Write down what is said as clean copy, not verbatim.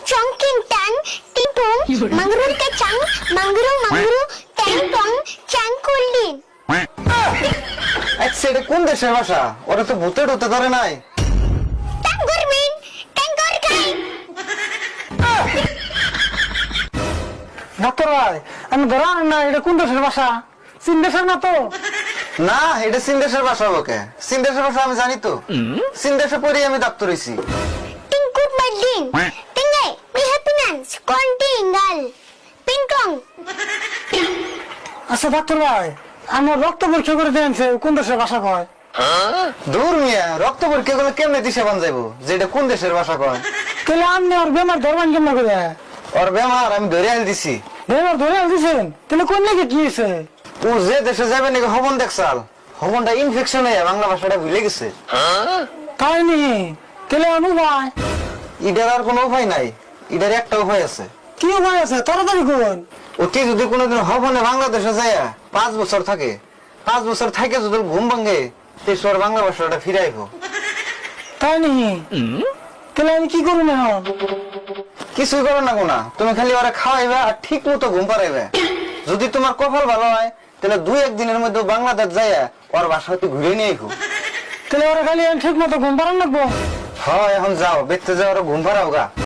chongking tang, ting tong, mangrul ke chang, mangru mangru, tang tong, chang kuldin. আচ্ছা এটা কোন দেশের ভাষা? ওরা তো ভূতে ঢুতে ধরে নাই। Tangur min, tangur kai. Doctor ভাই আমি ধরান না, এটা কোন দেশের ভাষা? চীন দেশের না তো? না এটা চীন দেশের ভাষা বকে। চীন দেশের ভাষা আমি জানি তো, চীন দেশে পড়েই আমি ডাক্তার হইছি। Ting kut madin, tingai, mi happiness, kontingal, pingkong. আচ্ছা ডাক্তার ভাই আমার রক্ত পরীক্ষা করে দেন কোন দেশের ভাষা কয়? দূর মিয়া, রক্ত পরীক্ষা করলে কেমনে দিশা বান যাইবো যে এটা কোন দেশের ভাষা কয়? তাহলে আপনি আর বেমার ধরবেন কেমন করে? ওর বেমার আমি ধরে আনি দিছি। বেমার ধরে দিয়েছেন? তাহলে কোন নাকি কি হয়েছে? ও যে দেশে যাবে নাকি হবন দেখছাল, হবনটা ইনফেকশন হয়ে বাংলা ভাষাটা ভুলে গেছে। তাই নি? তাহলে আমি ভাই ইটার আর কোনো উপায় নাই, ইটার একটা উপায় আছে। কি উপায় আছে তাড়াতাড়ি কোন? ওকে যদি কোনোদিন হবনে বাংলাদেশে যায় 5 বছর থাকে, 5 বছর থাকে যদি ঘুম ভাঙে তেসর বাংলা ভাষাটা ফিরাইব। তাই নি? তাহলে আমি কি করবো এখন? কিছুই করো না গোনা, তুমি খালি ওরা খাওয়াইবে আর ঠিক মতো ঘুম পাড়াইবে। যদি তোমার কপাল ভালো হয় তাহলে 2-1 দিনের মধ্যে বাংলাদেশ যায় ওর বাসা হতে ঘুরে নিয়ে আইবো। তাহলে ওরা খালি ঠিক মতো ঘুম পাড়ান লাগবো? হয় এখন যাও, দেখতে যাও ওরা ঘুম পাড়াও গা।